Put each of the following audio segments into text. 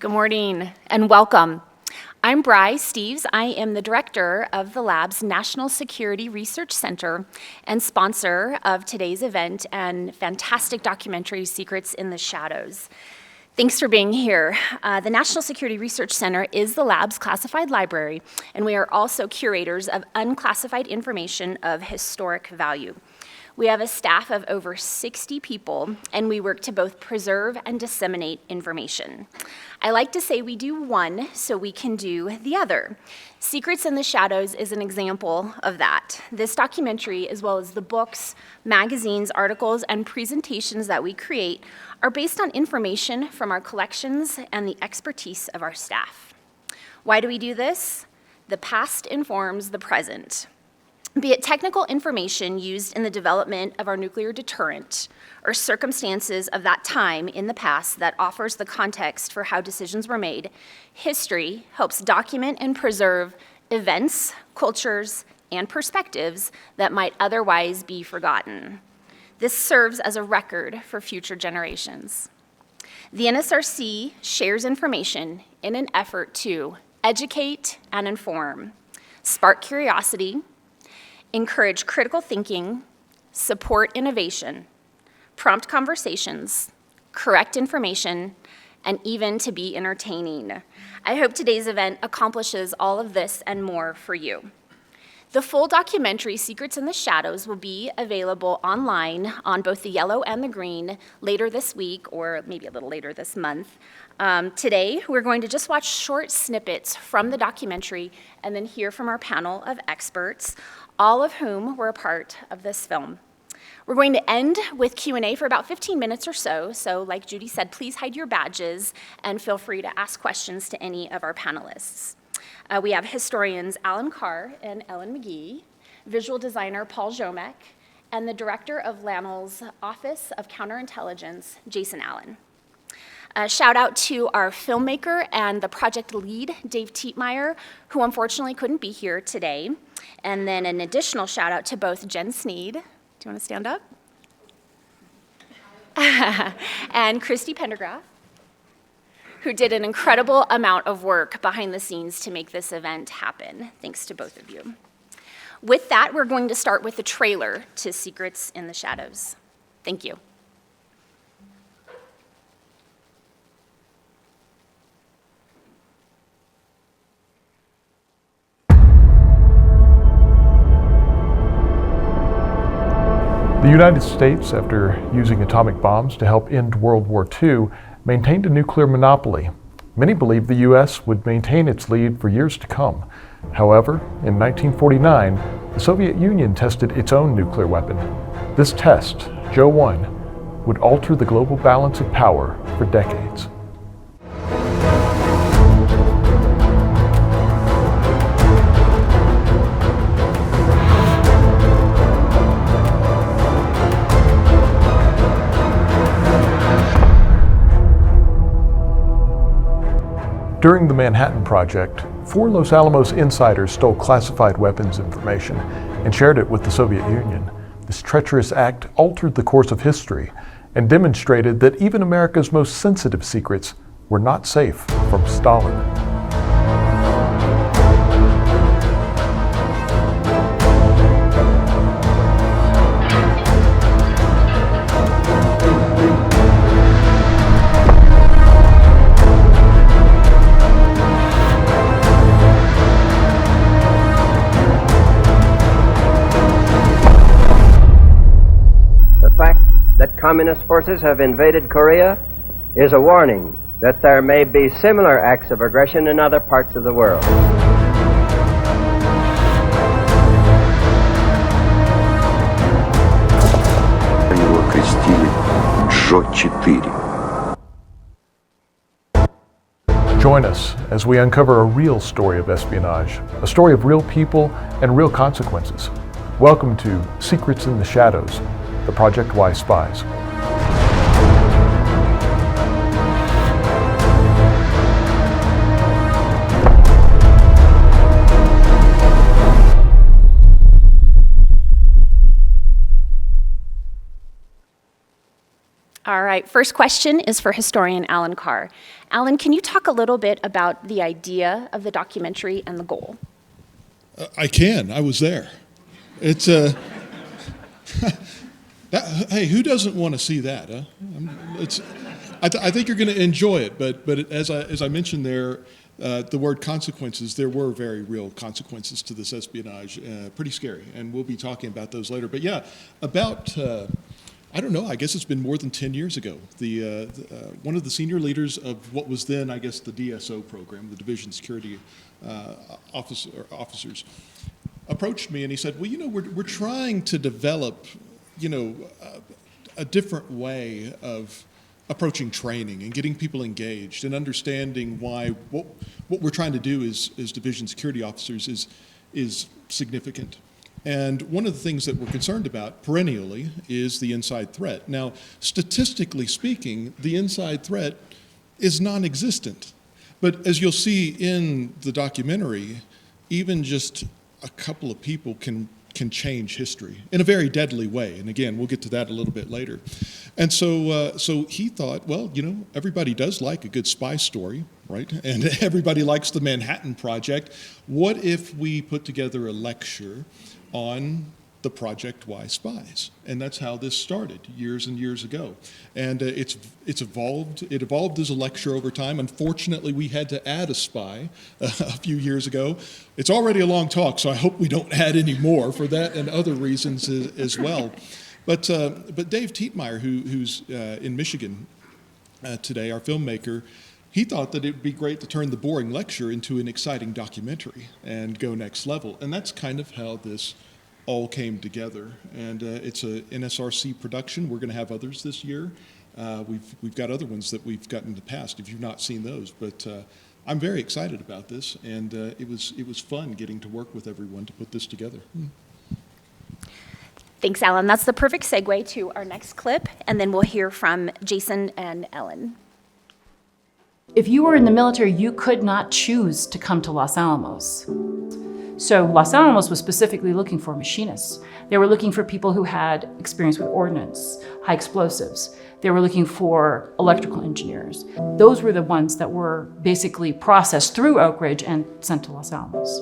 Good morning and welcome. I'm Brye Steeves. I am the director of the lab's National Security Research Center and sponsor of today's event and fantastic documentary, Secrets in the Shadows. Thanks for being here. The National Security Research Center is the lab's classified library, and we are also curators of unclassified information of historic value. We have a staff of over 60 people, and we work to both preserve and disseminate information. I like to say we do one so we can do the other. Secrets in the Shadows is an example of that. This documentary, as well as the books, magazines, articles, and presentations that we create, are based on information from our collections and the expertise of our staff. Why do we do this? The past informs the present. Be it technical information used in the development of our nuclear deterrent or circumstances of that time in the past that offers the context for how decisions were made, history helps document and preserve events, cultures, and perspectives that might otherwise be forgotten. This serves as a record for future generations. The NSRC shares information in an effort to educate and inform, spark curiosity, encourage critical thinking, support innovation, prompt conversations, correct information, and even to be entertaining. I hope today's event accomplishes all of this and more for you. The full documentary, Secrets in the Shadows, will be available online on both the yellow and the green later this week, or maybe a little later this month. Today, we're going to just watch short snippets from the documentary and then hear from our panel of experts, all of whom were a part of this film. We're going to end with Q&A for about 15 minutes or so, so like Judy said, please hide your badges and feel free to ask questions to any of our panelists. We have historians Alan Carr and Ellen McGehee, visual designer Paul Ziomek, and the director of LAML's Office of Counterintelligence, Jason Allen. Shout out to our filmmaker and the project lead, Dave Tietmeyer, who unfortunately couldn't be here today. And then an additional shout out to both Jen Sneed, do you want to stand up? And Christy Pendergraft, who did an incredible amount of work behind the scenes to make this event happen. Thanks to both of you. With that, we're going to start with the trailer to Secrets in the Shadows. Thank you. The United States, after using atomic bombs to help end World War II, maintained a nuclear monopoly. Many believed the U.S. would maintain its lead for years to come. However, in 1949, the Soviet Union tested its own nuclear weapon. This test, Joe 1, would alter the global balance of power for decades. During the Manhattan Project, 4 Los Alamos insiders stole classified weapons information and shared it with the Soviet Union. This treacherous act altered the course of history and demonstrated that even America's most sensitive secrets were not safe from Stalin. That communist forces have invaded Korea is a warning that there may be similar acts of aggression in other parts of the world. Его окрестили Джо-4. Join us as we uncover a real story of espionage, a story of real people and real consequences. Welcome to Secrets in the Shadows, the Project Y Spies. All right, first question is for historian Alan Carr. Alan, can you talk a little bit about the idea of the documentary and the goal? I can. I was there. It's hey, who doesn't want to see that? Huh? I think you're going to enjoy it. But as I mentioned there, the word consequences. There were very real consequences to this espionage. Pretty scary, and we'll be talking about those later. But yeah, about. I don't know, I guess it's been more than 10 years ago. One of the senior leaders of what was then, I guess, the DSO program, the Division Security officers, approached me and he said, well, we're trying to develop, a different way of approaching training and getting people engaged and understanding why what we're trying to do as Division Security officers is significant. And one of the things that we're concerned about perennially is the inside threat. Now, statistically speaking, the inside threat is non-existent. But as you'll see in the documentary, even just a couple of people can change history in a very deadly way. And again, we'll get to that a little bit later. And so he thought, well, everybody does like a good spy story, right? And everybody likes the Manhattan Project. What if we put together a lecture on the Project Y Spies? And that's how this started years and years ago. And it's evolved. It evolved as a lecture over time. Unfortunately, we had to add a spy a few years ago. It's already a long talk, so I hope we don't add any more for that and other reasons as well. But Dave Tietmeyer, who's in Michigan today, our filmmaker, he thought that it would be great to turn the boring lecture into an exciting documentary and go next level. And that's kind of how this all came together. And it's a NSRC production. We're going to have others this year. We've got other ones that we've gotten in the past, if you've not seen those. But I'm very excited about this, and it was fun getting to work with everyone to put this together. Thanks, Alan. That's the perfect segue to our next clip, and then we'll hear from Jason and Ellen. If you were in the military, you could not choose to come to Los Alamos. So Los Alamos was specifically looking for machinists. They were looking for people who had experience with ordnance, high explosives. They were looking for electrical engineers. Those were the ones that were basically processed through Oak Ridge and sent to Los Alamos.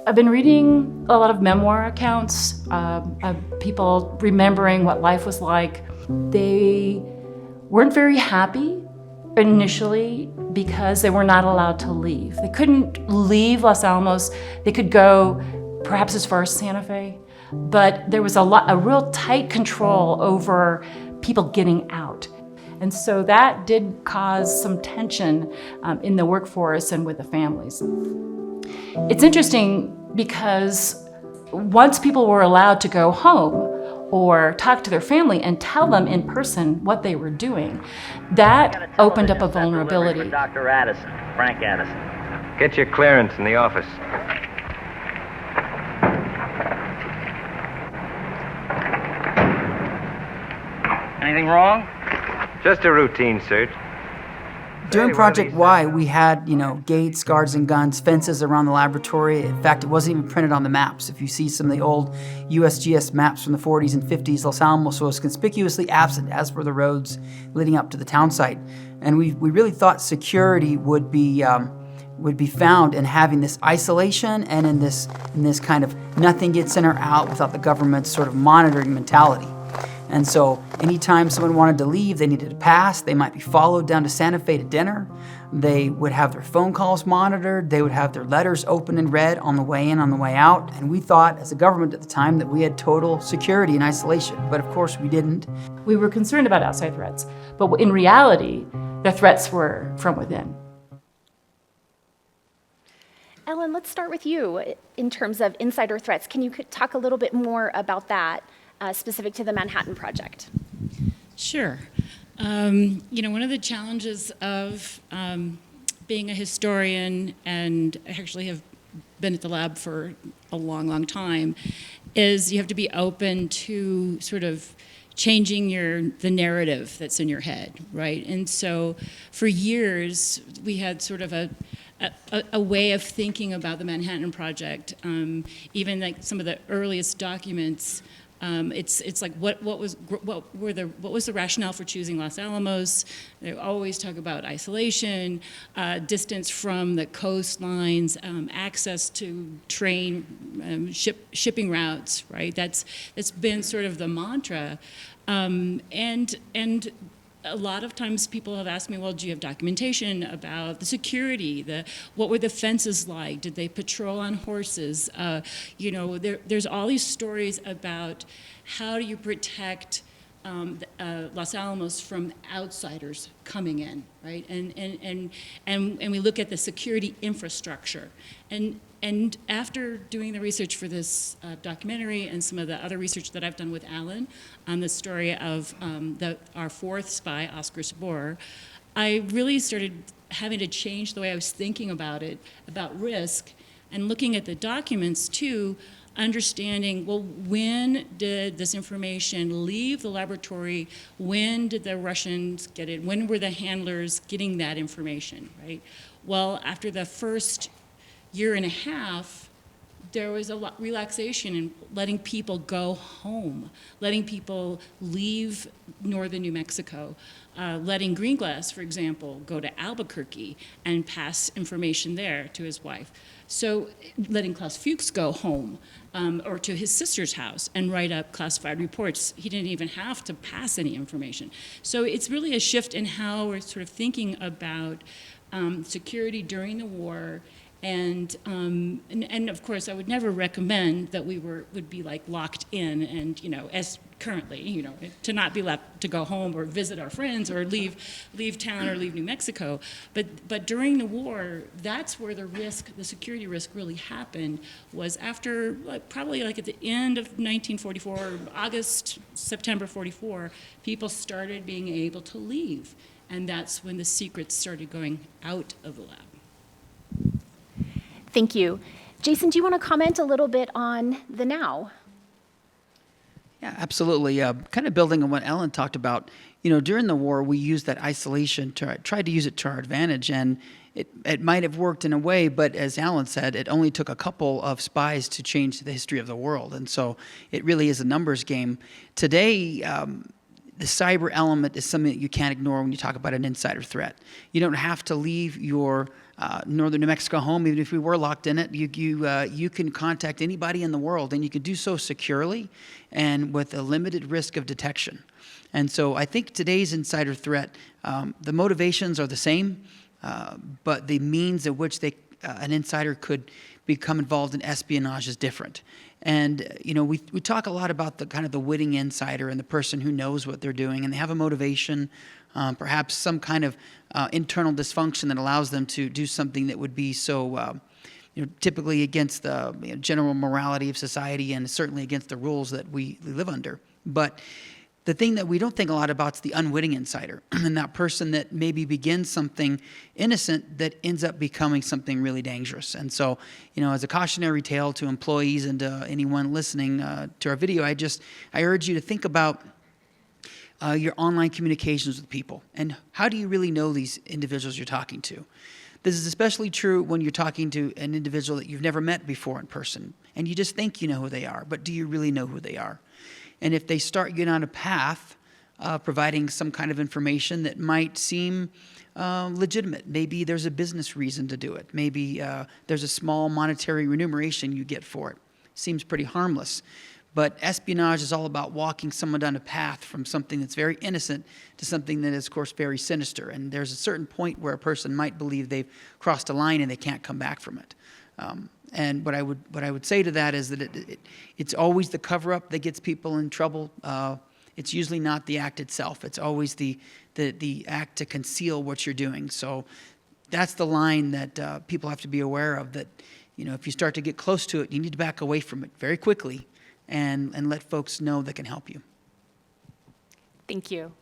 I've been reading a lot of memoir accounts of people remembering what life was like. They weren't very happy initially because they were not allowed to leave. They couldn't leave Los Alamos. They could go perhaps as far as Santa Fe, but there was a real tight control over people getting out. And so that did cause some tension in the workforce and with the families. It's interesting because once people were allowed to go home or talk to their family and tell them in person what they were doing, that opened up a vulnerability. Dr. Addison, Frank Addison. Get your clearance in the office. Anything wrong? Just a routine search. During Project Y, we had, gates, guards and guns, fences around the laboratory. In fact, it wasn't even printed on the maps. If you see some of the old USGS maps from the 40s and 50s, Los Alamos was conspicuously absent, as were the roads leading up to the town site. And we really thought security would be found in having this isolation and in this kind of nothing gets in or out without the government's sort of monitoring mentality. And so anytime someone wanted to leave, they needed to pass. They might be followed down to Santa Fe to dinner. They would have their phone calls monitored. They would have their letters opened and read on the way in, on the way out. And we thought, as a government at the time, that we had total security and isolation. But of course, we didn't. We were concerned about outside threats, but in reality, the threats were from within. Ellen, let's start with you in terms of insider threats. Can you talk a little bit more about that? Specific to the Manhattan Project? Sure. One of the challenges of being a historian, and I actually have been at the lab for a long, long time, is you have to be open to sort of changing the narrative that's in your head, right? And so for years, we had sort of a way of thinking about the Manhattan Project. Even like some of the earliest documents It's like what was the rationale for choosing Los Alamos? They always talk about isolation, distance from the coastlines, access to train, shipping routes. Right, that's been sort of the mantra, and a lot of times people have asked me, well, do you have documentation about the security? What were the fences like? Did they patrol on horses? There's all these stories about how do you protect Los Alamos from outsiders coming in, right? And we look at the security infrastructure. And after doing the research for this documentary and some of the other research that I've done with Alan on the story of our fourth spy, Oscar Seborer, I really started having to change the way I was thinking about it, about risk, and looking at the documents too, understanding, well, when did this information leave the laboratory? When did the Russians get it? When were the handlers getting that information, right? Well, after the first year and a half, there was a relaxation in letting people go home, letting people leave northern New Mexico, letting Greenglass, for example, go to Albuquerque and pass information there to his wife. So letting Klaus Fuchs go home or to his sister's house and write up classified reports. He didn't even have to pass any information. So it's really a shift in how we're sort of thinking about security during the war. And of course, I would never recommend that we would be like locked in and, as currently, to not be left to go home or visit our friends or leave town or leave New Mexico. But during the war, that's where the security risk really happened, was after probably like at the end of 1944, August, September 44, people started being able to leave. And that's when the secrets started going out of the lab. Thank you. Jason, do you want to comment a little bit on the now? Yeah, absolutely. Kind of building on what Ellen talked about, during the war, we used that isolation tried to use it to our advantage, and it might have worked in a way, but as Alan said, it only took a couple of spies to change the history of the world, and so it really is a numbers game. Today, the cyber element is something that you can't ignore when you talk about an insider threat. You don't have to leave your northern New Mexico home, even if we were locked in it. You can contact anybody in the world, and you can do so securely and with a limited risk of detection. And so I think today's insider threat, the motivations are the same, but the means at which an insider could become involved in espionage is different. And we talk a lot about the kind of the witting insider and the person who knows what they're doing, and they have a motivation, perhaps some kind of internal dysfunction that allows them to do something that would be so typically against the general morality of society and certainly against the rules that we live under. But the thing that we don't think a lot about is the unwitting insider, and that person that maybe begins something innocent that ends up becoming something really dangerous. And so, as a cautionary tale to employees and to anyone listening to our video, I urge you to think about your online communications with people, and how do you really know these individuals you're talking to? This is especially true when you're talking to an individual that you've never met before in person, and you just think you know who they are, but do you really know who they are? And if they start you on a path providing some kind of information that might seem legitimate, maybe there's a business reason to do it, maybe there's a small monetary remuneration you get for it, seems pretty harmless. But espionage is all about walking someone down a path from something that's very innocent to something that is, of course, very sinister. And there's a certain point where a person might believe they've crossed a line and they can't come back from it. And what I would say to that is that it's always the cover-up that gets people in trouble. It's usually not the act itself. It's always the act to conceal what you're doing. So that's the line that people have to be aware of, that if you start to get close to it, you need to back away from it very quickly and let folks know that can help you. Thank you.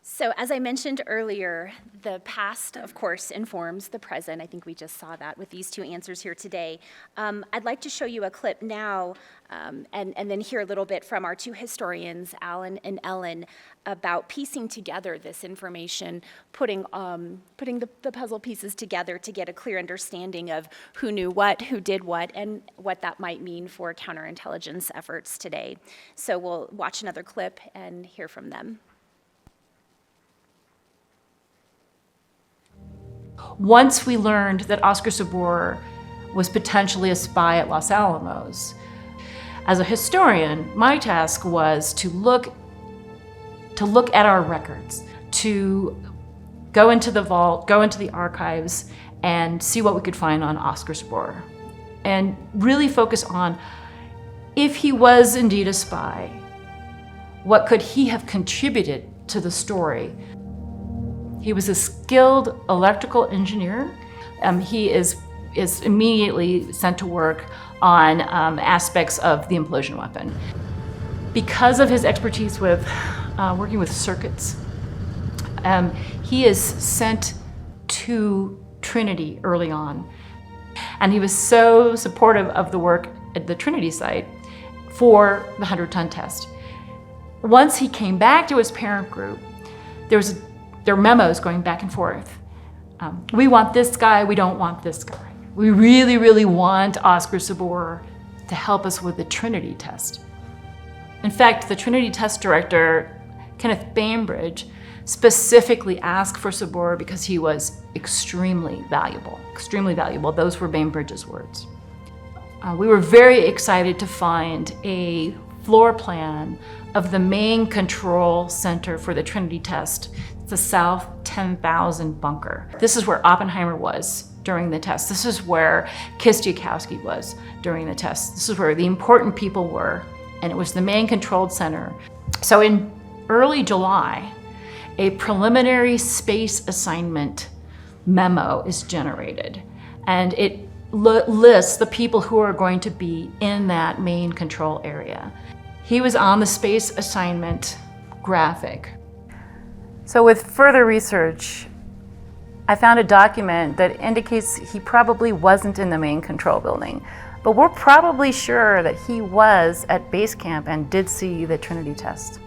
So as I mentioned earlier, the past, of course, informs the present. I think we just saw that with these two answers here today. I'd like to show you a clip now and then hear a little bit from our two historians, Alan and Ellen, about piecing together this information, putting the puzzle pieces together to get a clear understanding of who knew what, who did what, and what that might mean for counterintelligence efforts today. So we'll watch another clip and hear from them. Once we learned that Oscar Seborer was potentially a spy at Los Alamos, as a historian, my task was to look at our records, to go into the vault, go into the archives, and see what we could find on Oscar Seborer, and really focus on, if he was indeed a spy, what could he have contributed to the story? He was a skilled electrical engineer. He is immediately sent to work on aspects of the implosion weapon. Because of his expertise with working with circuits, he is sent to Trinity early on. And he was so supportive of the work at the Trinity site for the 100-ton test. Once he came back to his parent group, there were memos going back and forth. We want this guy, we don't want this guy. We really, really want Oscar Seborer to help us with the Trinity test. In fact, the Trinity test director, Kenneth Bainbridge, specifically asked for Seborer because he was extremely valuable. Extremely valuable, those were Bainbridge's words. We were very excited to find a floor plan of the main control center for the Trinity test, the South 10,000 bunker. This is where Oppenheimer was during the test. This is where Kistiakowsky was during the test. This is where the important people were, and it was the main controlled center. So in early July, a preliminary space assignment memo is generated, and it lists the people who are going to be in that main control area. He was on the space assignment graphic. So with further research, I found a document that indicates he probably wasn't in the main control building, but we're probably sure that he was at base camp and did see the Trinity test.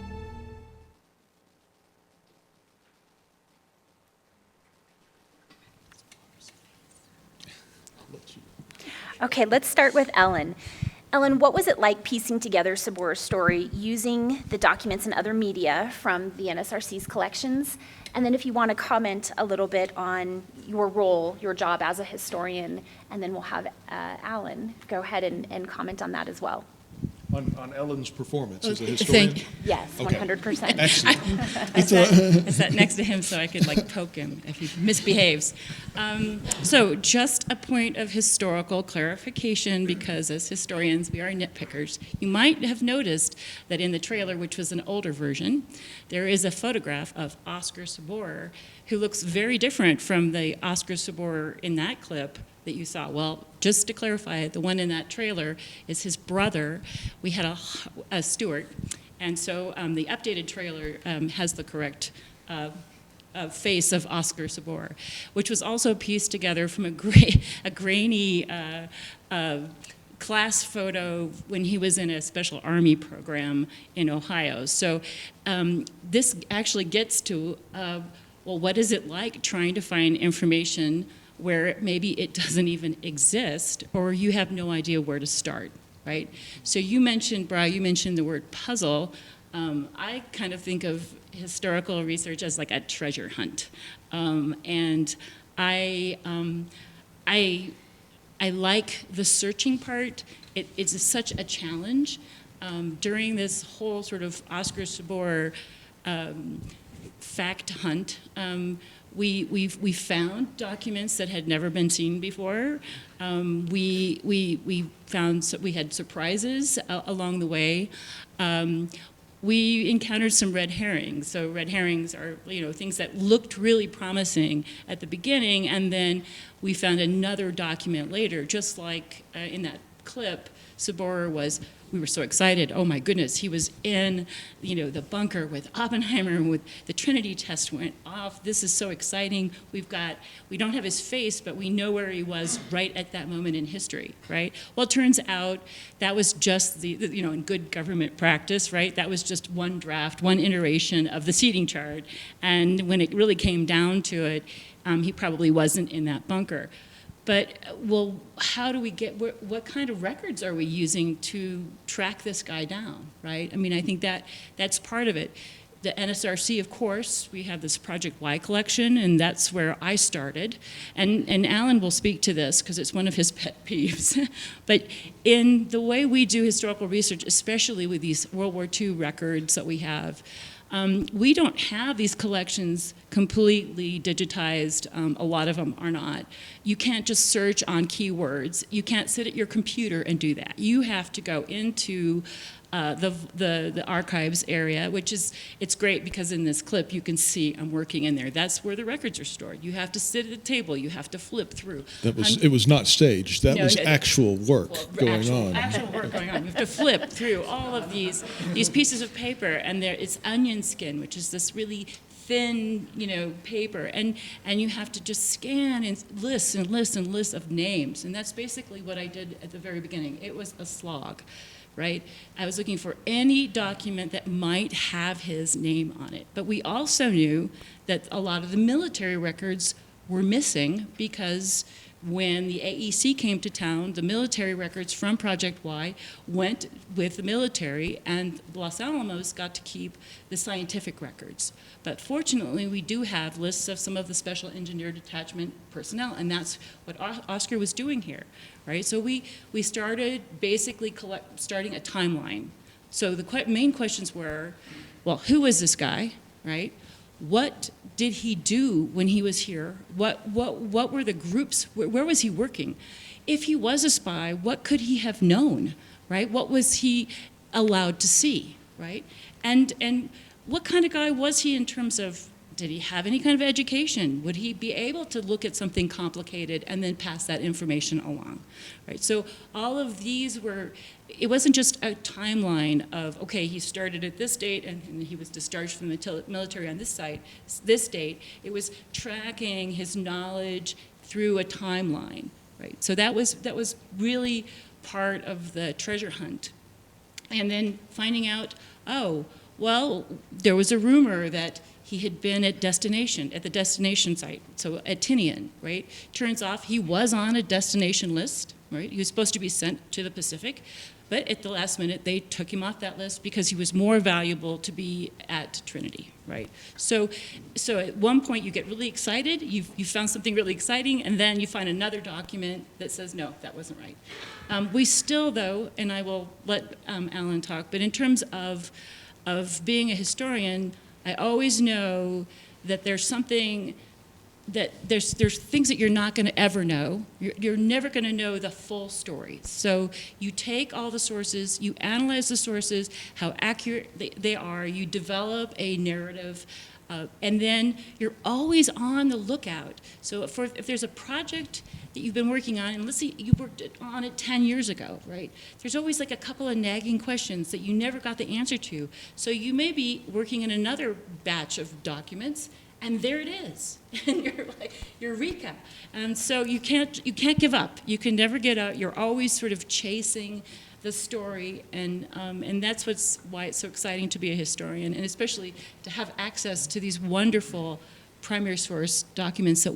Okay, let's start with Ellen. Ellen, what was it like piecing together Seborer's story using the documents and other media from the NSRC's collections? And then if you want to comment a little bit on your role, your job as a historian, and then we'll have Alan go ahead and comment on that as well. On Ellen's performance as a historian? Yes, Okay. 100%. Excellent. I sat next to him so I could poke him if he misbehaves. So just a point of historical clarification, because as historians we are nitpickers. You might have noticed that in the trailer, which was an older version, there is a photograph of Oscar Seborer, who looks very different from the Oscar Seborer in that clip that you saw. Well, just to clarify, the one in that trailer is his brother. We had a Stuart, and so the updated trailer has the correct face of Oscar Seborer, which was also pieced together from a grainy class photo when he was in a special army program in Ohio. So this actually gets to, well, what is it like trying to find information where maybe it doesn't even exist, or you have no idea where to start, right? So you mentioned, Brye, you mentioned the word puzzle. I kind of think of historical research as like a treasure hunt. And I like the searching part. It's such a challenge. During this whole sort of Oscar Seborer fact hunt, we found documents that had never been seen before. We found, we had surprises along the way. We encountered some red herrings. So red herrings are, things that looked really promising at the beginning, and then we found another document later, just like in that clip, Seborer was we were so excited. Oh my goodness, he was in, the bunker with Oppenheimer, and with the Trinity test went off. This is so exciting. We don't have his face, but we know where he was right at that moment in history, right? Well, it turns out that was just in good government practice, right? That was just one draft, one iteration of the seating chart. And when it really came down to it, he probably wasn't in that bunker. But, well, how do we what kind of records are we using to track this guy down, right? I mean, I think that's part of it. The NSRC, of course, we have this Project Y collection, and that's where I started. And Alan will speak to this because it's one of his pet peeves. But in the way we do historical research, especially with these World War II records that we have, we don't have these collections completely digitized. A lot of them are not. You can't just search on keywords. You can't sit at your computer and do that. You have to go into the archives area, it's great because in this clip you can see I'm working in there. That's where the records are stored. You have to sit at a table. You have to flip through. It was not staged. That was actual work going on. Actual work going on. You have to flip through all of these pieces of paper, and it's onion skin, which is this really thin, paper, and you have to just scan and lists and lists and lists of names, and that's basically what I did at the very beginning. It was a slog. Right? I was looking for any document that might have his name on it. But we also knew that a lot of the military records were missing because when the AEC came to town, the military records from Project Y went with the military, and Los Alamos got to keep the scientific records. But fortunately, we do have lists of some of the Special Engineer Detachment personnel, and that's what Oscar was doing here, right? So we started basically starting a timeline. So the main questions were, well, who was this guy, right? What did he do when he was here? What were the groups? Where was he working? If he was a spy, what could he have known, right? What was he allowed to see, right? And what kind of guy was he in terms of, did he have any kind of education? Would he be able to look at something complicated and then pass that information along, right? So all of these it wasn't just a timeline of, okay, he started at this date and he was discharged from the military on this date. It was tracking his knowledge through a timeline, right? So that was really part of the treasure hunt. And then finding out, oh, well, there was a rumor that he had been at the destination site, so at Tinian, right? Turns off he was on a destination list, right? He was supposed to be sent to the Pacific, but at the last minute they took him off that list because he was more valuable to be at Trinity, right? So at one point you get really excited, you found something really exciting, and then you find another document that says, no, that wasn't right. We still, though, and I will let Alan talk, but in terms of being a historian, I always know that there's something that there's things that you're not going to ever know. You're never going to know the full story. So you take all the sources, you analyze the sources, how accurate they are, you develop a narrative, and then you're always on the lookout. So if there's a project that you've been working on, and let's say you worked on it 10 years ago, right? There's always like a couple of nagging questions that you never got the answer to. So you may be working in another batch of documents, and there it is, and you're like, eureka! And so you can't give up. You can never get out. You're always sort of chasing the story, and that's why it's so exciting to be a historian, and especially to have access to these wonderful primary source documents that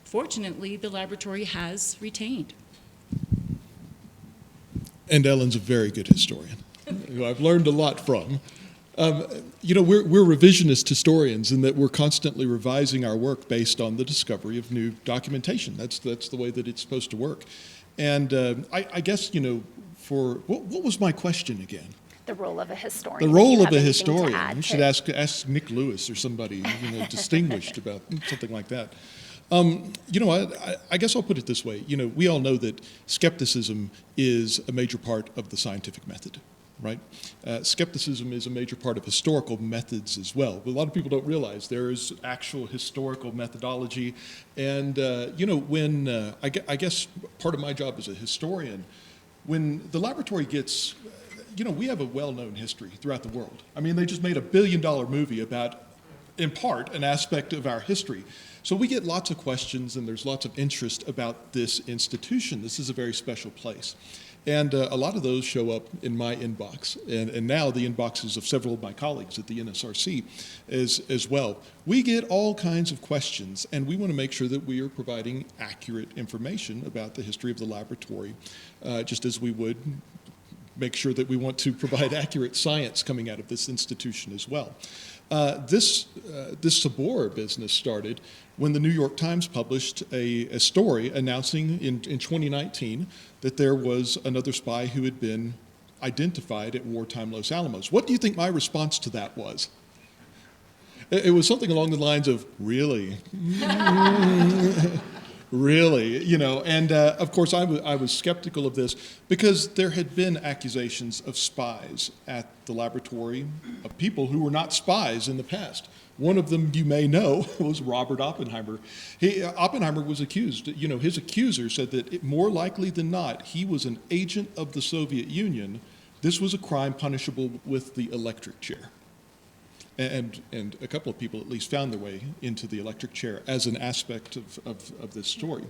fortunately, the laboratory has retained. And Ellen's a very good historian, who I've learned a lot from. We're revisionist historians in that we're constantly revising our work based on the discovery of new documentation. That's the way that it's supposed to work. And I guess, what was my question again? The role of a historian. The role of a historian. We should ask Nick Lewis or somebody distinguished about something like that. I guess I'll put it this way. We all know that skepticism is a major part of the scientific method, right? Skepticism is a major part of historical methods as well. But a lot of people don't realize there is actual historical methodology. And, I guess part of my job as a historian, when the laboratory gets we have a well-known history throughout the world. I mean, they just made $1 billion movie about, in part, an aspect of our history. So we get lots of questions, and there's lots of interest about this institution. This is a very special place. And a lot of those show up in my inbox, and now the inboxes of several of my colleagues at the NSRC as well. We get all kinds of questions, and we want to make sure that we are providing accurate information about the history of the laboratory, just as we would make sure that we want to provide accurate science coming out of this institution as well. This Seborer business started when the New York Times published a story announcing in 2019 that there was another spy who had been identified at wartime Los Alamos. What do you think my response to that was? It was something along the lines of, really? Really, and of course I was skeptical of this because there had been accusations of spies at the laboratory of people who were not spies in the past. One of them you may know was Robert Oppenheimer. Oppenheimer was accused, his accuser said that more likely than not, he was an agent of the Soviet Union. This was a crime punishable with the electric chair. And a couple of people at least found their way into the electric chair as an aspect of this story.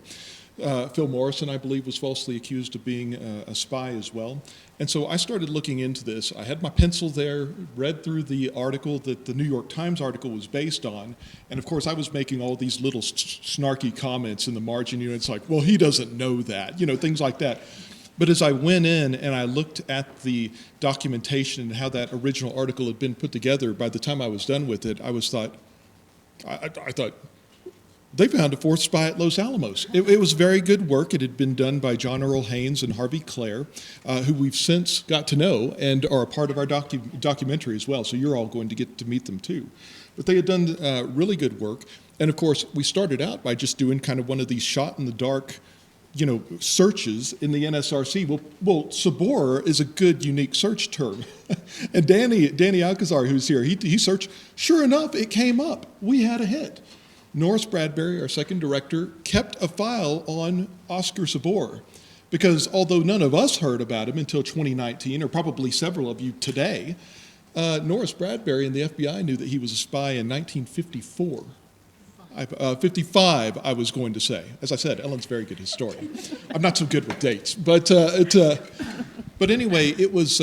Phil Morrison, I believe, was falsely accused of being a spy as well. And so I started looking into this. I had my pencil there, read through the article that the New York Times article was based on. And of course, I was making all these little snarky comments in the margin. It's like, well, he doesn't know that, things like that. But as I went in and I looked at the documentation and how that original article had been put together, by the time I was done with it, I thought, they found a fourth spy at Los Alamos. It was very good work. It had been done by John Earl Haynes and Harvey Clare, who we've since got to know and are a part of our documentary as well. So you're all going to get to meet them too. But they had done really good work. And of course, we started out by just doing kind of one of these shot in the dark searches in the NSRC. Well, Seborer is a good, unique search term. And Danny Alcazar, who's here, he searched. Sure enough, it came up. We had a hit. Norris Bradbury, our second director, kept a file on Oscar Seborer because although none of us heard about him until 2019, or probably several of you today, Norris Bradbury and the FBI knew that he was a spy in 1954. 55, I was going to say. As I said, Ellen's a very good historian. I'm not so good with dates, but anyway, it was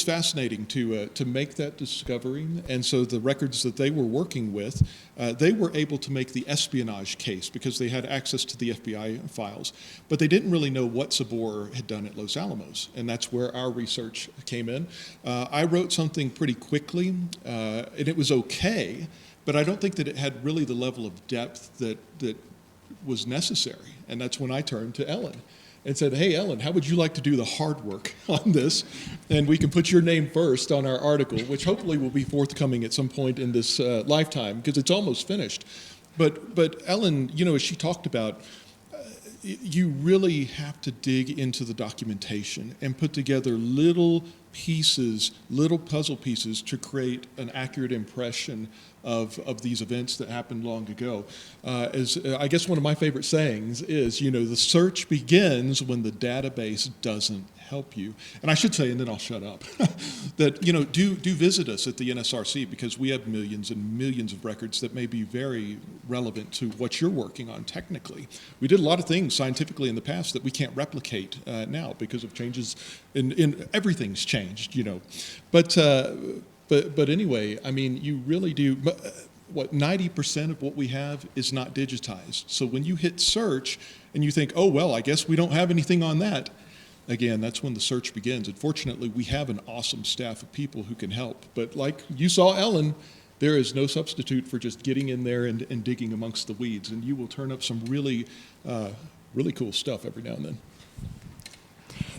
fascinating to make that discovery. And so the records that they were working with, they were able to make the espionage case because they had access to the FBI files, but they didn't really know what Seborer had done at Los Alamos, and that's where our research came in. I wrote something pretty quickly, and it was okay. But I don't think that it had really the level of depth that was necessary. And that's when I turned to Ellen and said, hey, Ellen, how would you like to do the hard work on this? And we can put your name first on our article, which hopefully will be forthcoming at some point in this lifetime, because it's almost finished. But Ellen, as she talked about, you really have to dig into the documentation and put together little pieces, little puzzle pieces to create an accurate impression of these events that happened long ago. As I guess one of my favorite sayings is, the search begins when the database doesn't help you. And I should say, and then I'll shut up, that, do visit us at the NSRC because we have millions and millions of records that may be very relevant to what you're working on technically. We did a lot of things scientifically in the past that we can't replicate now because of changes in everything's changed, But anyway, I mean, you really do, 90% of what we have is not digitized. So when you hit search and you think, oh, well, I guess we don't have anything on that, again, that's when the search begins. And fortunately, we have an awesome staff of people who can help. But like you saw Ellen, there is no substitute for just getting in there and digging amongst the weeds. And you will turn up some really, really cool stuff every now and then.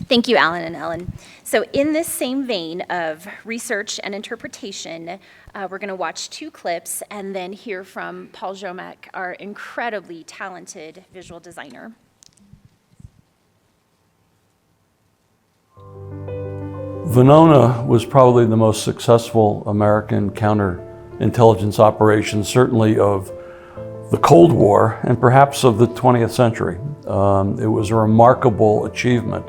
Thank you, Alan and Ellen. So in this same vein of research and interpretation, we're going to watch 2 clips and then hear from Paul Ziomek, our incredibly talented visual designer. Venona was probably the most successful American counterintelligence operation, certainly of the Cold War and perhaps of the 20th century. It was a remarkable achievement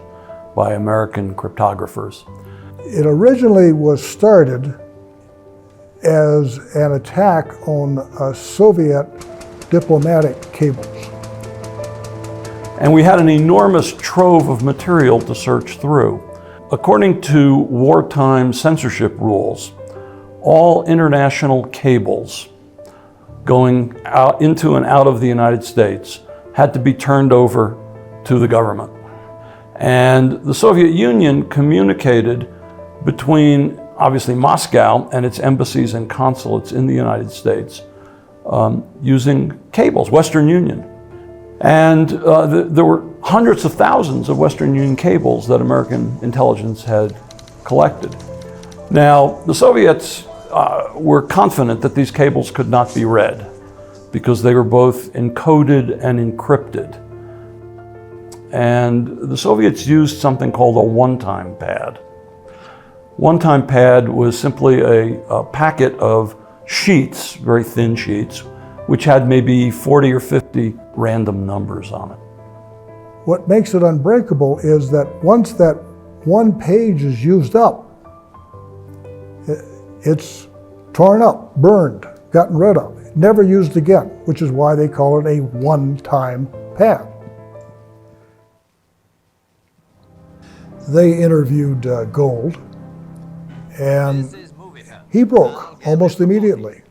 by American cryptographers. It originally was started as an attack on Soviet diplomatic cables. And we had an enormous trove of material to search through. According to wartime censorship rules, all international cables going out into and out of the United States had to be turned over to the government. And the Soviet Union communicated between, obviously, Moscow and its embassies and consulates in the United States using cables, Western Union. And there were hundreds of thousands of Western Union cables that American intelligence had collected. Now, the Soviets were confident that these cables could not be read because they were both encoded and encrypted. And the Soviets used something called a one-time pad. One-time pad was simply a packet of sheets, very thin sheets, which had maybe 40 or 50 random numbers on it. What makes it unbreakable is that once that one page is used up, it's torn up, burned, gotten rid of, never used again, which is why they call it a one-time pad. They interviewed Gold, and he broke almost immediately.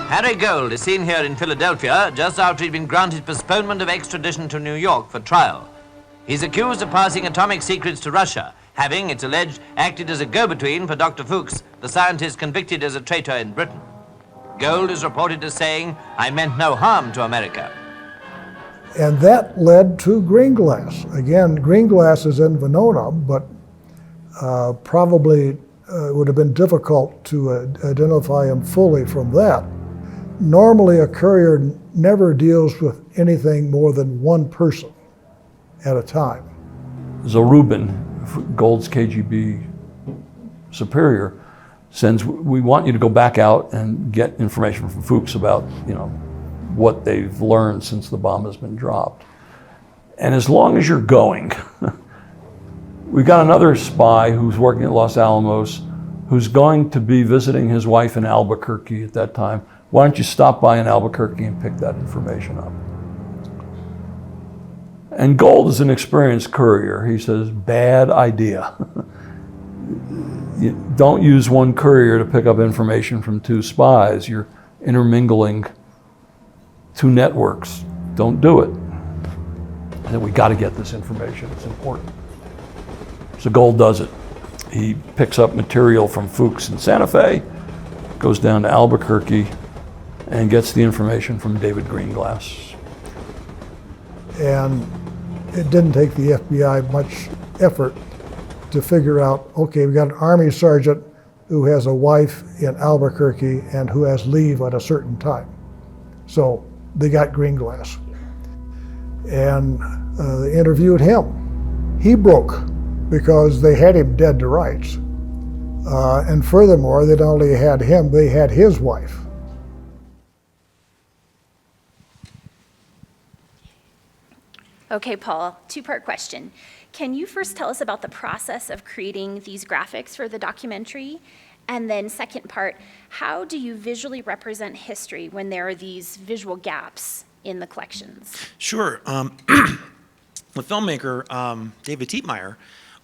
Harry Gold is seen here in Philadelphia just after he'd been granted postponement of extradition to New York for trial. He's accused of passing atomic secrets to Russia, having, it's alleged, acted as a go-between for Dr. Fuchs, the scientist convicted as a traitor in Britain. Gold is reported as saying, "I meant no harm to America." And that led to Greenglass. Again, Greenglass is in Venona, but probably would have been difficult to identify him fully from that. Normally, a courier never deals with anything more than one person at a time. Zarubin, Gold's KGB superior, sends, "We want you to go back out and get information from Fuchs about, what they've learned since the bomb has been dropped. And as long as you're going," we've got another spy who's working at Los Alamos who's going to be visiting his wife in Albuquerque at that time. Why don't you stop by in Albuquerque and pick that information up? And Gold is an experienced courier. He says, bad idea. You don't use one courier to pick up information from two spies. You're intermingling two networks. Don't do it. And then we got to get this information. It's important. So Gold does it. He picks up material from Fuchs in Santa Fe, goes down to Albuquerque, and gets the information from David Greenglass. And it didn't take the FBI much effort to figure out, okay, we got an Army sergeant who has a wife in Albuquerque and who has leave at a certain time. So they got Greenglass. And they interviewed him. He broke because they had him dead to rights. And furthermore, they not only had him, they had his wife. Okay, Paul, two-part question. Can you first tell us about the process of creating these graphics for the documentary? And then second part, how do you visually represent history when there are these visual gaps in the collections? Sure. The filmmaker, David Tietmeyer,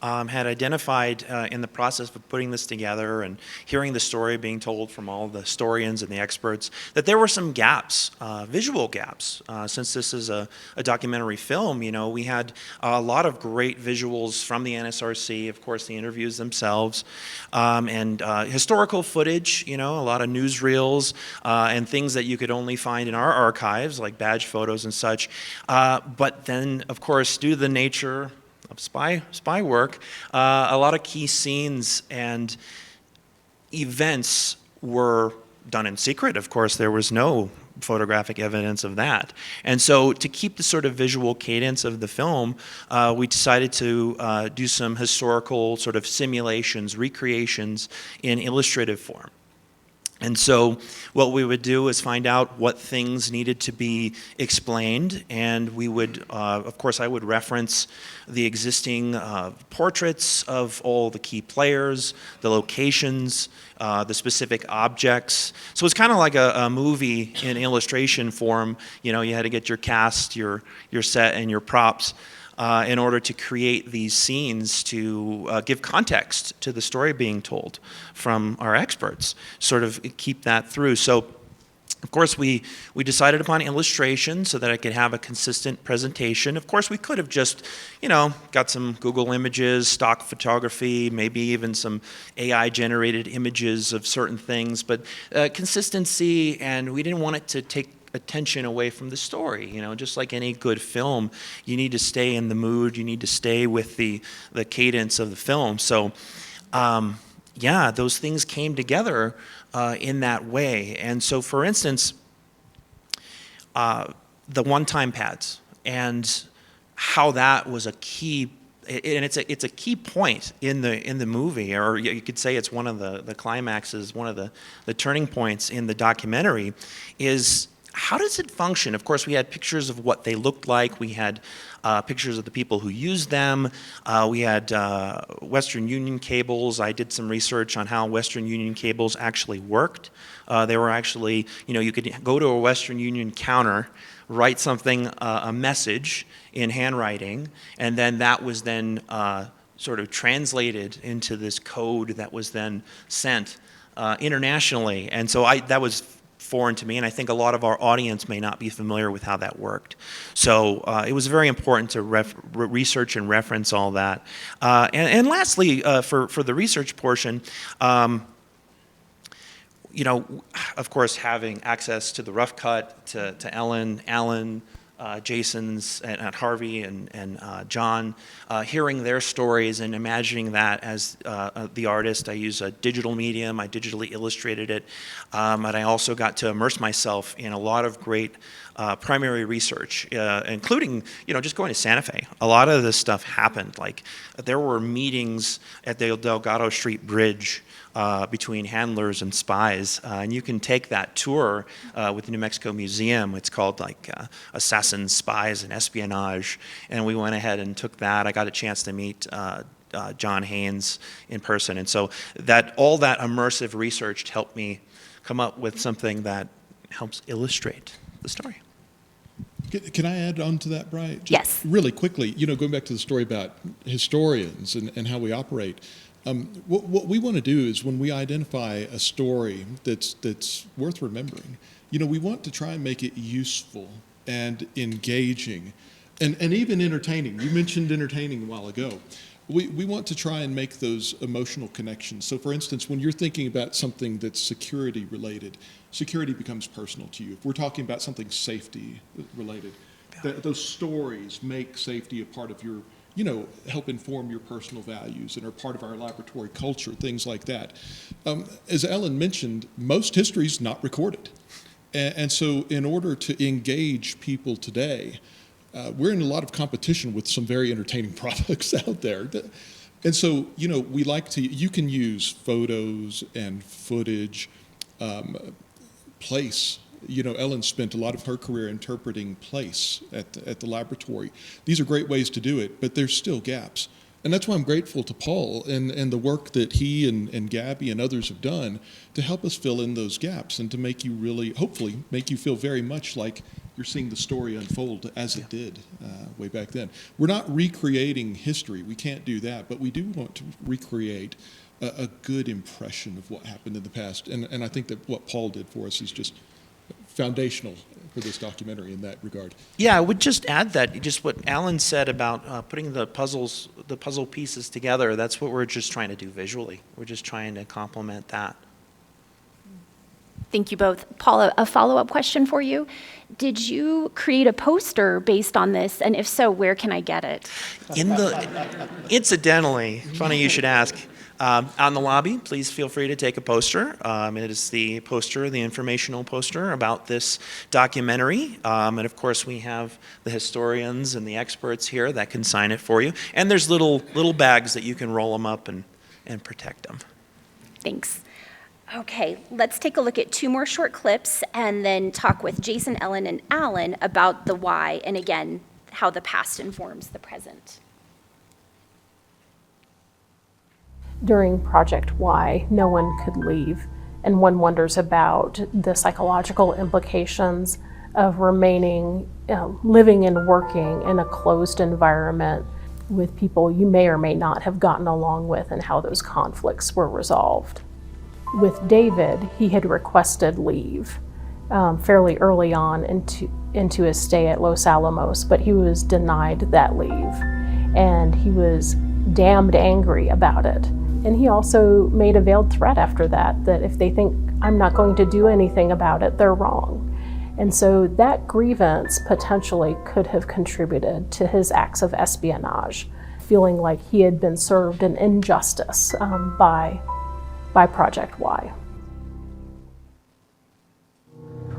had identified in the process of putting this together and hearing the story being told from all the historians and the experts that there were some gaps, visual gaps. Since this is a documentary film, we had a lot of great visuals from the NSRC, of course, the interviews themselves, and historical footage, a lot of newsreels and things that you could only find in our archives, like badge photos and such. But then, of course, due to the nature of spy work, a lot of key scenes and events were done in secret. Of course, there was no photographic evidence of that. And so to keep the sort of visual cadence of the film, we decided to do some historical sort of simulations, recreations in illustrative form. And so what we would do is find out what things needed to be explained, and we would, of course, I would reference the existing portraits of all the key players, the locations, the specific objects. So it's kind of like a movie in illustration form. You know, you had to get your cast, your set, and your props in order to create these scenes to give context to the story being told from our experts, sort of keep that through. So, of course, we decided upon illustration so that I could have a consistent presentation. Of course, we could have just, you know, got some Google images, stock photography, maybe even some AI-generated images of certain things, but consistency, and we didn't want it to take attention away from the story. You know, just like any good film, you need to stay in the mood, you need to stay with the cadence of the film. So yeah, those things came together in that way. And so, for instance, the one-time pads and how that was a key, and it's a key point in the movie, or you could say it's one of the climaxes, one of the turning points in the documentary, is how does it function? Of course, we had pictures of what they looked like. We had pictures of the people who used them. We had Western Union cables. I did some research on how Western Union cables actually worked. They were actually, you know, you could go to a Western Union counter, write something, a message in handwriting, and then that was then sort of translated into this code that was then sent internationally. And so that was foreign to me, and I think a lot of our audience may not be familiar with how that worked. So it was very important to research and reference all that. And lastly, for the research portion, you know, of course, having access to the rough cut, to Ellen, Alan, Jason's, and Harvey and John, hearing their stories and imagining that as the artist. I use a digital medium. I digitally illustrated it. And I also got to immerse myself in a lot of great primary research, including, you know, just going to Santa Fe. A lot of this stuff happened. Like, there were meetings at the Delgado Street Bridge between handlers and spies, and you can take that tour with the New Mexico Museum. It's called like Assassins, Spies, and Espionage, and we went ahead and took that. I got a chance to meet John Haynes in person, and so all that immersive research helped me come up with something that helps illustrate the story. Can I add on to that, Brye? Just yes. Really quickly, you know, going back to the story about historians and how we operate, what we want to do is when we identify a story that's worth remembering, you know, we want to try and make it useful and engaging and even entertaining. You mentioned entertaining a while ago. We want to try and make those emotional connections. So, for instance, when you're thinking about something that's security related, security becomes personal to you. If we're talking about something safety related, those stories make safety a part of your, you know, help inform your personal values and are part of our laboratory culture, things like that. As Ellen mentioned, most history is not recorded. And so in order to engage people today, we're in a lot of competition with some very entertaining products out there. And so, you know, you can use photos and footage, place. You know, Ellen spent a lot of her career interpreting place at the laboratory. These are great ways to do it, but there's still gaps. And that's why I'm grateful to Paul and the work that he and Gabby and others have done to help us fill in those gaps and to make you really, hopefully, make you feel very much like you're seeing the story unfold as it did way back then. We're not recreating history. We can't do that, but we do want to recreate a good impression of what happened in the past. And I think that what Paul did for us is just foundational for this documentary in that regard. Yeah, I would just add that, just what Alan said about putting the puzzle pieces together, that's what we're just trying to do visually. We're just trying to complement that. Thank you both. Paul, a follow-up question for you. Did you create a poster based on this? And if so, where can I get it? Incidentally, funny you should ask, on the lobby, please feel free to take a poster. It is the poster, the informational poster about this documentary. And of course, we have the historians and the experts here that can sign it for you. And there's little bags that you can roll them up and protect them. Thanks. Okay, let's take a look at 2 more short clips and then talk with Jason, Ellen, and Alan about the why, and again, how the past informs the present. During Project Y, no one could leave, and one wonders about the psychological implications of remaining, living and working in a closed environment with people you may or may not have gotten along with, and how those conflicts were resolved. With David, he had requested leave fairly early on into his stay at Los Alamos, but he was denied that leave, and he was damned angry about it. And he also made a veiled threat after that, that if they think I'm not going to do anything about it, they're wrong. And so that grievance potentially could have contributed to his acts of espionage, feeling like he had been served an injustice by Project Y.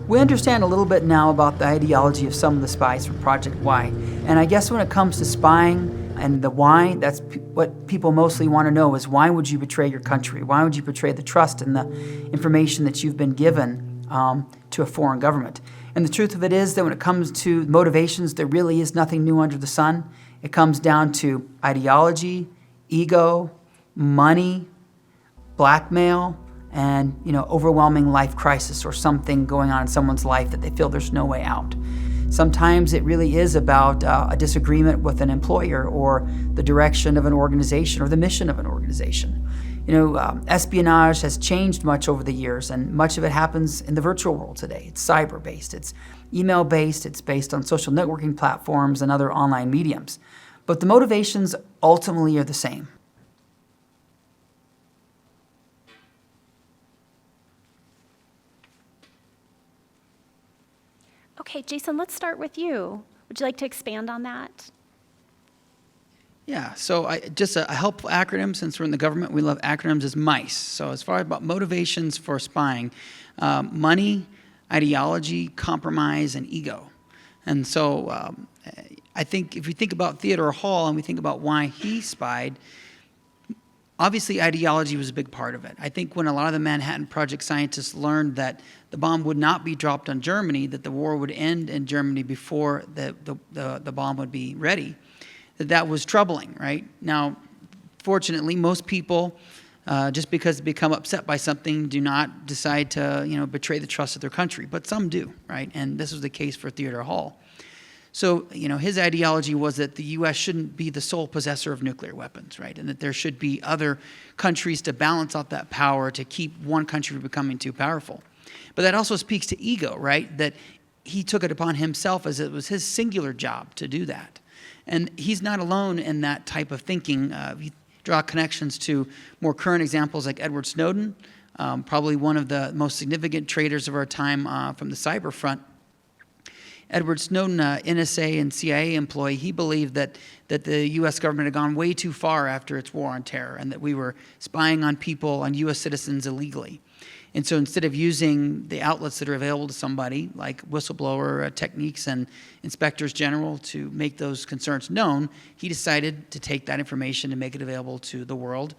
We understand a little bit now about the ideology of some of the spies from Project Y. And I guess when it comes to spying and the why, that's what people mostly want to know, is why would you betray your country? Why would you betray the trust and the information that you've been given to a foreign government? And the truth of it is that when it comes to motivations, there really is nothing new under the sun. It comes down to ideology, ego, money, blackmail, and overwhelming life crisis, or something going on in someone's life that they feel there's no way out. Sometimes it really is about a disagreement with an employer, or the direction of an organization, or the mission of an organization. Espionage has changed much over the years, and much of it happens in the virtual world today. It's cyber-based, it's email-based, it's based on social networking platforms and other online mediums. But the motivations ultimately are the same. Okay, Jason, let's start with you. Would you like to expand on that? Yeah, so just a helpful acronym, since we're in the government, we love acronyms, is MICE. So as far as about motivations for spying, money, ideology, compromise, and ego. And so I think if we think about Theodore Hall and we think about why he spied, obviously ideology was a big part of it. I think when a lot of the Manhattan Project scientists learned that the bomb would not be dropped on Germany, that the war would end in Germany before the bomb would be ready, that was troubling, right? Now, fortunately, most people, just because they become upset by something, do not decide to betray the trust of their country, but some do, right? And this was the case for Theodore Hall. So, his ideology was that the U.S. shouldn't be the sole possessor of nuclear weapons, right? And that there should be other countries to balance out that power, to keep one country from becoming too powerful. But that also speaks to ego, right? That he took it upon himself as it was his singular job to do that. And he's not alone in that type of thinking. You draw connections to more current examples like Edward Snowden, probably one of the most significant traitors of our time from the cyber front. Edward Snowden, NSA and CIA employee, he believed that the U.S. government had gone way too far after its war on terror, and that we were spying on people, on U.S. citizens, illegally. And so instead of using the outlets that are available to somebody, like whistleblower techniques and inspectors general, to make those concerns known, he decided to take that information and make it available to the world,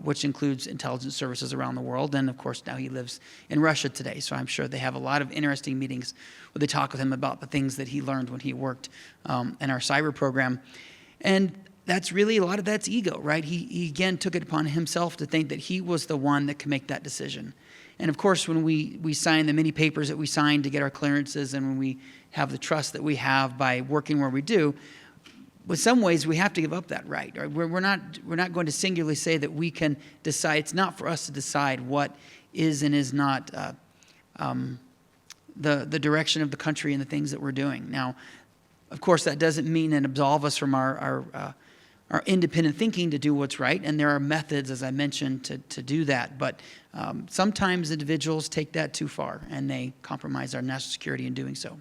which includes intelligence services around the world. And of course, now he lives in Russia today, so I'm sure they have a lot of interesting meetings where they talk with him about the things that he learned when he worked in our cyber program. And that's really, a lot of that's ego, right? He again took it upon himself to think that he was the one that could make that decision. And of course, when we sign the many papers that we signed to get our clearances, and when we have the trust that we have by working where we do, in some ways we have to give up that right. We're not going to singularly say that we can decide. It's not for us to decide what is and is not the direction of the country and the things that we're doing. Now, of course, that doesn't mean and absolve us from our independent thinking to do what's right, and there are methods, as I mentioned, to do that. But sometimes individuals take that too far, and they compromise our national security in doing so.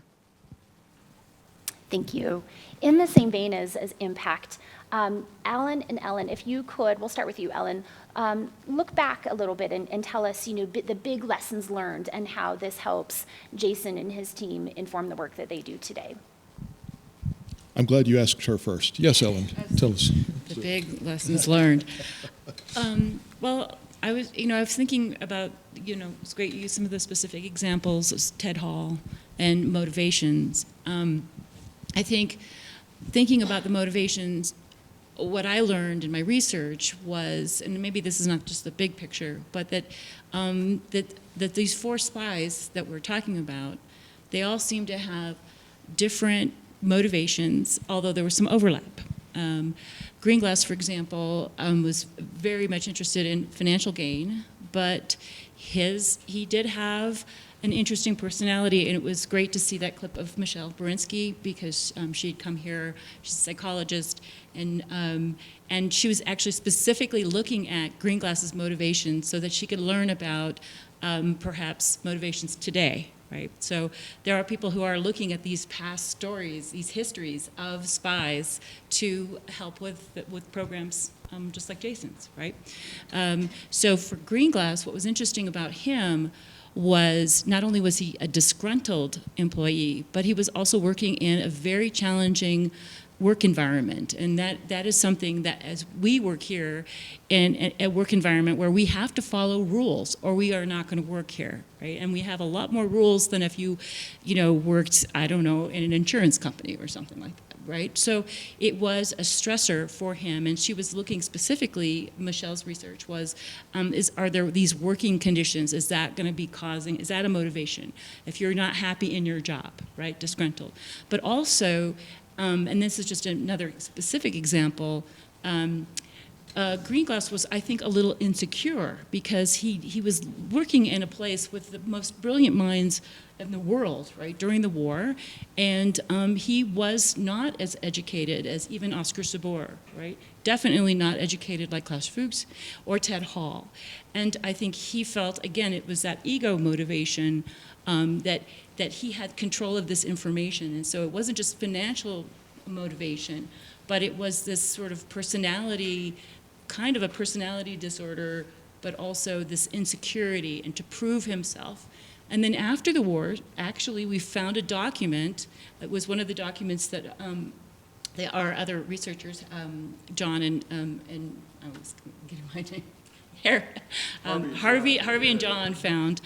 Thank you. In the same vein as impact, Alan and Ellen, if you could, we'll start with you, Ellen, look back a little bit and tell us, the big lessons learned and how this helps Jason and his team inform the work that they do today. I'm glad you asked her first. Yes, Ellen, tell us. The big lessons learned. Well, I was thinking about, it's great you used some of the specific examples of Ted Hall and motivations. I think thinking about the motivations, what I learned in my research was, and maybe this is not just the big picture, but that these 4 spies that we're talking about, they all seem to have different motivations, although there was some overlap. Greenglass, for example, was very much interested in financial gain, but he did have an interesting personality, and it was great to see that clip of Michelle Berinsky, because she'd come here, she's a psychologist, and she was actually specifically looking at Greenglass's motivations so that she could learn about perhaps motivations today, right? So there are people who are looking at these past stories, these histories of spies to help with programs just like Jason's, right? So for Greenglass, what was interesting about him was not only was he a disgruntled employee, but he was also working in a very challenging work environment. And that is something that, as we work here in a work environment where we have to follow rules or we are not going to work here, right? And we have a lot more rules than if you worked, I don't know, in an insurance company or something like that. Right? So it was a stressor for him, and she was looking specifically, Michelle's research was, are there these working conditions? Is that going to be is that a motivation? If you're not happy in your job, right, disgruntled. But also, and this is just another specific example, Greenglass was, I think, a little insecure because he was working in a place with the most brilliant minds in the world, right, during the war, and he was not as educated as even Oscar Seborer, right? Definitely not educated like Klaus Fuchs or Ted Hall. And I think he felt, again, it was that ego motivation that he had control of this information, and so it wasn't just financial motivation, but it was this sort of personality, kind of a personality disorder, but also this insecurity and to prove himself. And then after the war, actually, we found a document. It was one of the documents that our other researchers, John and I was getting my name here, Harvey and John found,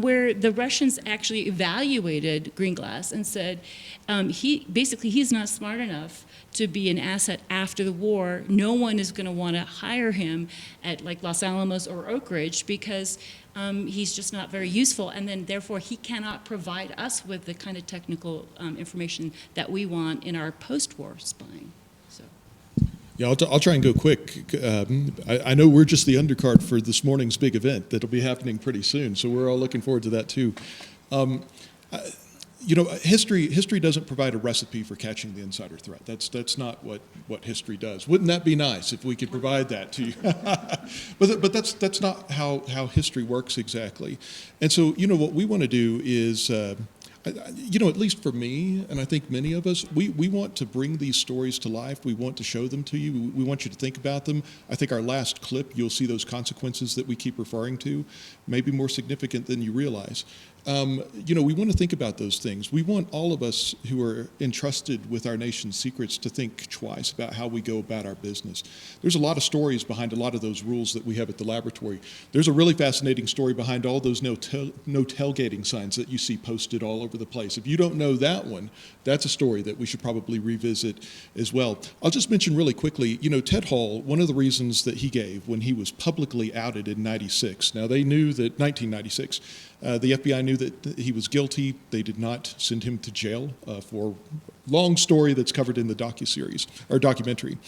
where the Russians actually evaluated Greenglass and said, he's not smart enough to be an asset after the war. No one is going to want to hire him at like Los Alamos or Oak Ridge because he's just not very useful, and then therefore he cannot provide us with the kind of technical information that we want in our post-war spying. So. Yeah, I'll try and go quick. I know we're just the undercard for this morning's big event that'll be happening pretty soon, so we're all looking forward to that too. History doesn't provide a recipe for catching the insider threat. That's not what history does. Wouldn't that be nice if we could provide that to you? but that's not how history works exactly. And so, what we want to do is, at least for me, and I think many of us, we want to bring these stories to life. We want to show them to you. We want you to think about them. I think our last clip, you'll see those consequences that we keep referring to, maybe more significant than you realize. We want to think about those things. We want all of us who are entrusted with our nation's secrets to think twice about how we go about our business. There's a lot of stories behind a lot of those rules that we have at the laboratory. There's a really fascinating story behind all those no tailgating signs that you see posted all over the place. If you don't know that one, that's a story that we should probably revisit as well. I'll just mention really quickly, Ted Hall, one of the reasons that he gave when he was publicly outed in 96. Now, they knew that 1996, the FBI knew that he was guilty. They did not send him to jail for a long story that's covered in the docuseries or documentary.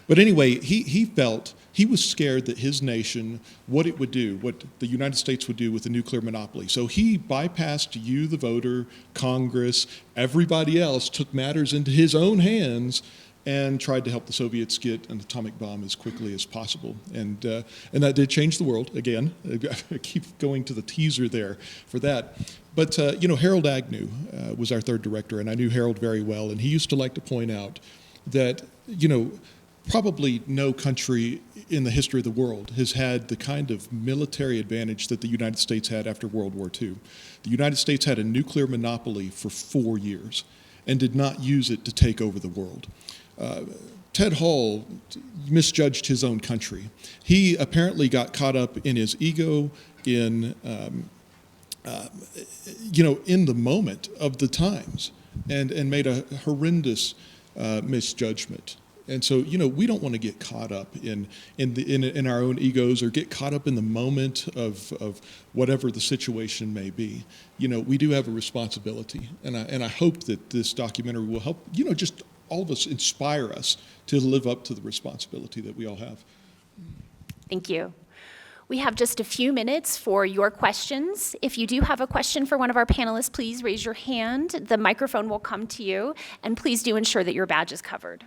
But anyway, he felt he was scared that his nation, what it would do, what the United States would do with the nuclear monopoly. So he bypassed you, the voter, Congress, everybody else, took matters into his own hands and tried to help the Soviets get an atomic bomb as quickly as possible. And that did change the world, again. I keep going to the teaser there for that. But, Harold Agnew was our third director, and I knew Harold very well, and he used to like to point out that, probably no country in the history of the world has had the kind of military advantage that the United States had after World War II. The United States had a nuclear monopoly for 4 years and did not use it to take over the world. Ted Hall misjudged his own country. He apparently got caught up in his ego in, in the moment of the times and made a horrendous misjudgment. And so, we don't want to get caught up in our own egos or get caught up in the moment of whatever the situation may be. We do have a responsibility, and I hope that this documentary will help, just all of us, inspire us to live up to the responsibility that we all have. Thank you. We have just a few minutes for your questions. If you do have a question for one of our panelists, please raise your hand. The microphone will come to you, and please do ensure that your badge is covered.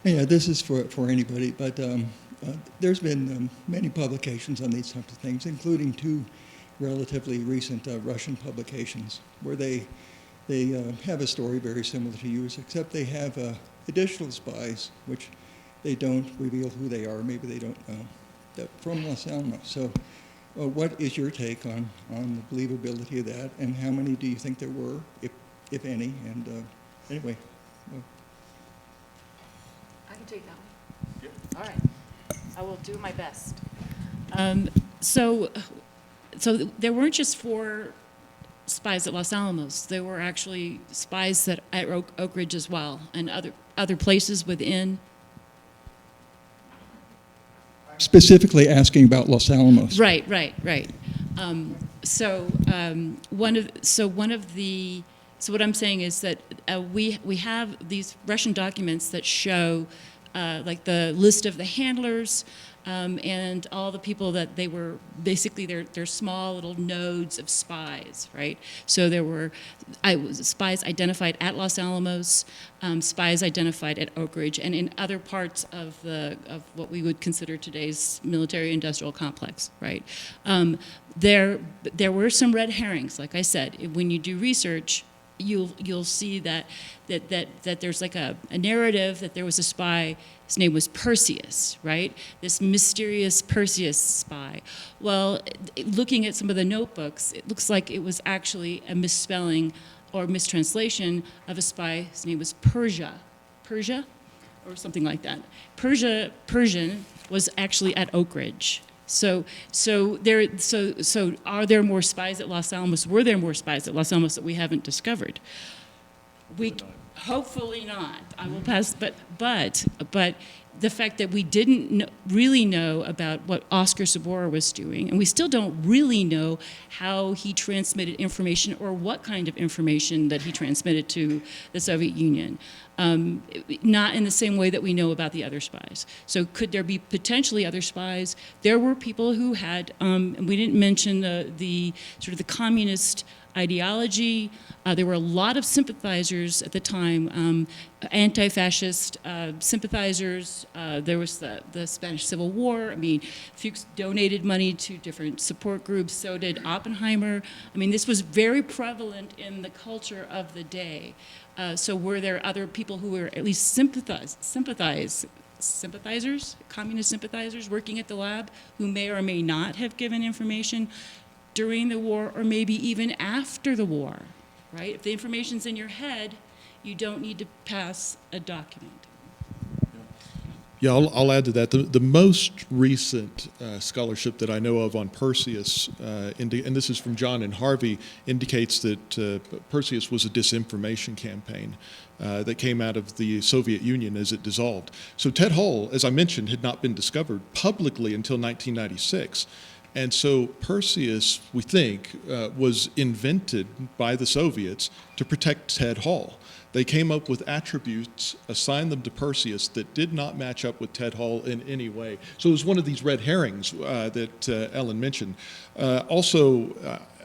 Yeah, this is for anybody, but there's been many publications on these types of things, including two relatively recent Russian publications, where they have a story very similar to yours, except they have additional spies, which they don't reveal who they are. Maybe they don't know, from Los Alamos. So what is your take on the believability of that, and how many do you think there were, if any? And anyway. Take that one. Yep. All right. I will do my best. So there weren't just 4 spies at Los Alamos. There were actually spies at Oak Ridge as well, and other places within. Specifically asking about Los Alamos. Right. So what I'm saying is that we have these Russian documents that show like the list of the handlers and all the people that they were basically they're small little nodes of spies, right? So there were spies identified at Los Alamos, spies identified at Oak Ridge, and in other parts of what we would consider today's military-industrial complex, right? There were some red herrings, like I said. When you do research, you'll see that there's like a narrative that there was a spy. His name was Perseus, right? This mysterious Perseus spy. Well, looking at some of the notebooks, it looks like it was actually a misspelling or mistranslation of a spy. His name was Persia, or something like that. Persian was actually at Oak Ridge. So are there more spies at Los Alamos? Were there more spies at Los Alamos that we haven't discovered? Hopefully not. I will pass. But the fact that we didn't really know about what Oscar Seborer was doing, and we still don't really know how he transmitted information or what kind of information that he transmitted to the Soviet Union. Not in the same way that we know about the other spies. So could there be potentially other spies? There were people who had, and we didn't mention the sort of the communist ideology. There were a lot of sympathizers at the time, anti-fascist sympathizers. There was the Spanish Civil War. I mean, Fuchs donated money to different support groups, so did Oppenheimer. I mean, this was very prevalent in the culture of the day. So were there other people who were at least sympathizers, communist sympathizers working at the lab who may or may not have given information during the war or maybe even after the war, right? If the information's in your head, you don't need to pass a document. Yeah, I'll add to that. The most recent scholarship that I know of on Perseus, and this is from John and Harvey, indicates that Perseus was a disinformation campaign that came out of the Soviet Union as it dissolved. So Ted Hall, as I mentioned, had not been discovered publicly until 1996. And so Perseus, we think, was invented by the Soviets to protect Ted Hall. They came up with attributes, assigned them to Perseus that did not match up with Ted Hall in any way. So it was one of these red herrings that Ellen mentioned. Also,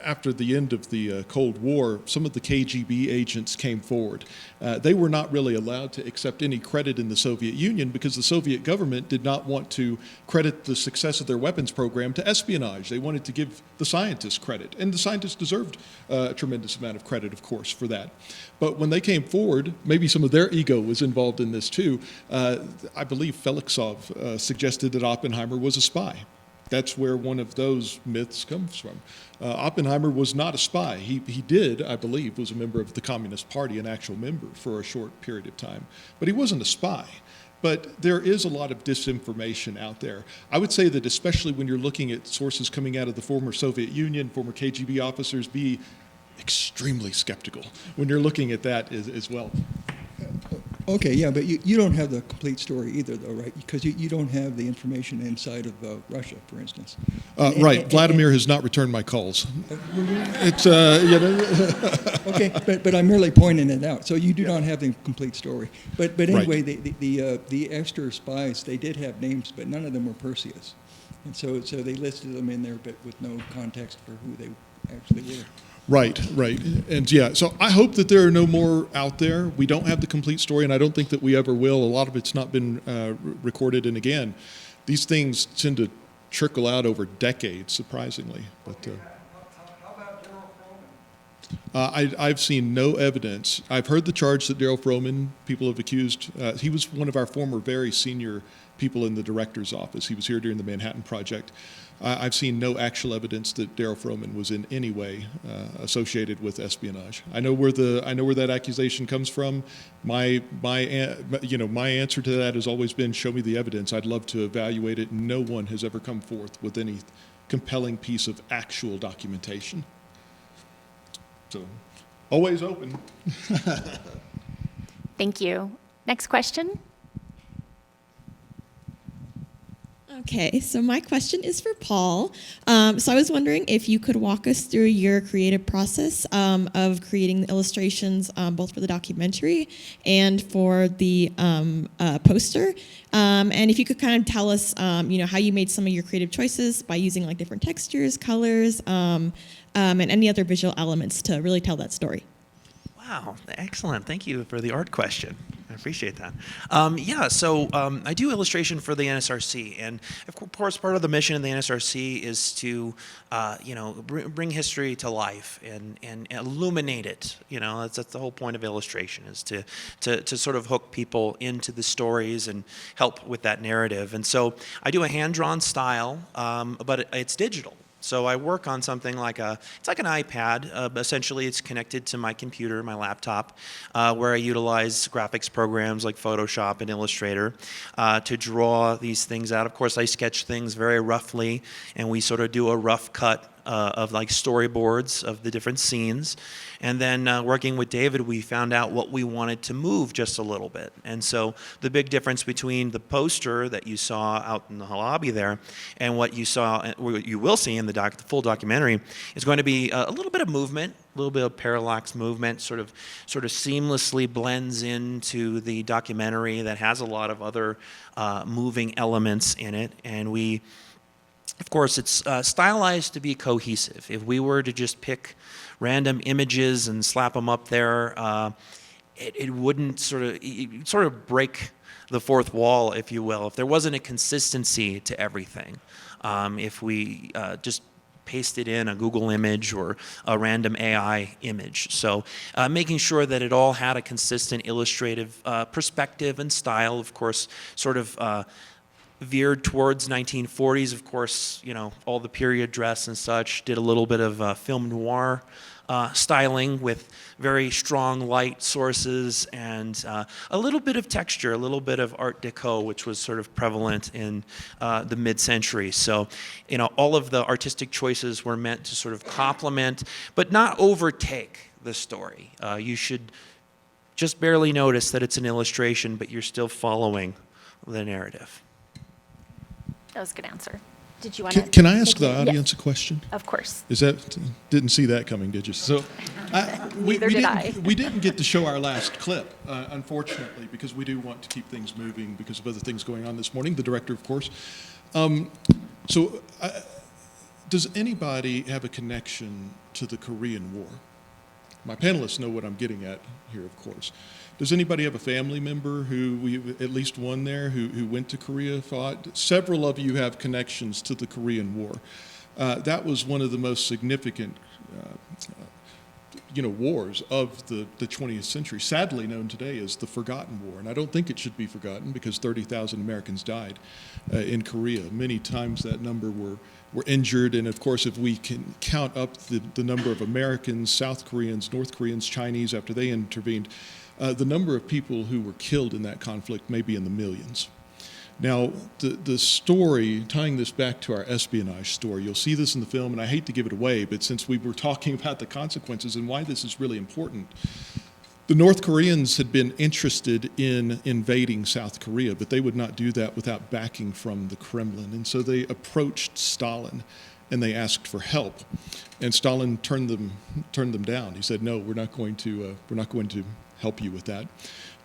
after the end of the Cold War, some of the KGB agents came forward. They were not really allowed to accept any credit in the Soviet Union because the Soviet government did not want to credit the success of their weapons program to espionage. They wanted to give the scientists credit, and the scientists deserved a tremendous amount of credit, of course, for that. But when they came forward, maybe some of their ego was involved in this too. I believe Felixov suggested that Oppenheimer was a spy. That's where one of those myths comes from. Oppenheimer was not a spy. He did, I believe, was a member of the Communist Party, an actual member for a short period of time. But he wasn't a spy. But there is a lot of disinformation out there. I would say that especially when you're looking at sources coming out of the former Soviet Union, former KGB officers, be extremely skeptical when you're looking at that as well. Okay, yeah, but you don't have the complete story either, though, right? Because you don't have the information inside of Russia, for instance. Right. Vladimir has not returned my calls. It's, Okay, but I'm merely pointing it out. So you do not have the complete story. But anyway, right. the extra spies, they did have names, but none of them were Perseus. And so they listed them in there, but with no context for who they actually were. Right. And yeah, so I hope that there are no more out there. We don't have the complete story, and I don't think that we ever will. A lot of it's not been recorded. And again, these things tend to trickle out over decades, surprisingly. But I've seen no evidence. I've heard the charge that Daryl Froman, people have accused, he was one of our former very senior people in the director's office. He was here during the Manhattan Project. I've seen no actual evidence that Daryl Froman was in any way associated with espionage. I know where that accusation comes from. My answer to that has always been, show me the evidence. I'd love to evaluate it. No one has ever come forth with any compelling piece of actual documentation. So, always open. Thank you. Next question. Okay, so my question is for Paul. So I was wondering if you could walk us through your creative process of creating the illustrations, both for the documentary and for the poster. And if you could kind of tell us, how you made some of your creative choices by using like different textures, colors, and any other visual elements to really tell that story. Wow, excellent. Thank you for the art question. I appreciate that. So I do illustration for the NSRC, and of course part of the mission of the NSRC is to, bring history to life and illuminate it. That's the whole point of illustration, is to sort of hook people into the stories and help with that narrative. And so I do a hand-drawn style, but it's digital. So I work on something it's like an iPad. Essentially, it's connected to my computer, my laptop, where I utilize graphics programs like Photoshop and Illustrator to draw these things out. Of course, I sketch things very roughly, and we sort of do a rough cut of like storyboards of the different scenes. And then working with David, we found out what we wanted to move just a little bit. And so the big difference between the poster that you saw out in the lobby there and what you saw, what you will see in the full documentary, is going to be a little bit of movement, a little bit of parallax movement, sort of seamlessly blends into the documentary that has a lot of other moving elements in it. And of course, it's stylized to be cohesive. If we were to just pick random images and slap them up there, it wouldn't sort of break the fourth wall, if you will, if there wasn't a consistency to everything. If we just pasted in a Google image or a random AI image. So making sure that it all had a consistent illustrative perspective and style, of course, sort of veered towards 1940s, of course, all the period dress and such, did a little bit of film noir styling with very strong light sources and a little bit of texture, a little bit of Art Deco, which was sort of prevalent in the mid-century. So, all of the artistic choices were meant to sort of complement, but not overtake the story. You should just barely notice that it's an illustration, but you're still following the narrative. That was a good answer. Did you want to? Can I ask the audience a question? Of course. Didn't see that coming, did you? So, Neither did I. We didn't get to show our last clip, unfortunately, because we do want to keep things moving because of other things going on this morning. The director, of course. Does anybody have a connection to the Korean War? My panelists know what I'm getting at here, of course. Does anybody have a family member at least one there, who went to Korea, fought? Several of you have connections to the Korean War. That was one of the most significant wars of the 20th century, sadly known today as the Forgotten War. And I don't think it should be forgotten, because 30,000 Americans died in Korea. Many times that number were injured, and of course, if we can count up the number of Americans, South Koreans, North Koreans, Chinese, after they intervened, the number of people who were killed in that conflict may be in the millions. Now, the story, tying this back to our espionage story, you'll see this in the film, and I hate to give it away, but since we were talking about the consequences and why this is really important, the North Koreans had been interested in invading South Korea, but they would not do that without backing from the Kremlin. And so they approached Stalin and they asked for help. And Stalin turned them down. He said, "No, we're not going to help you with that."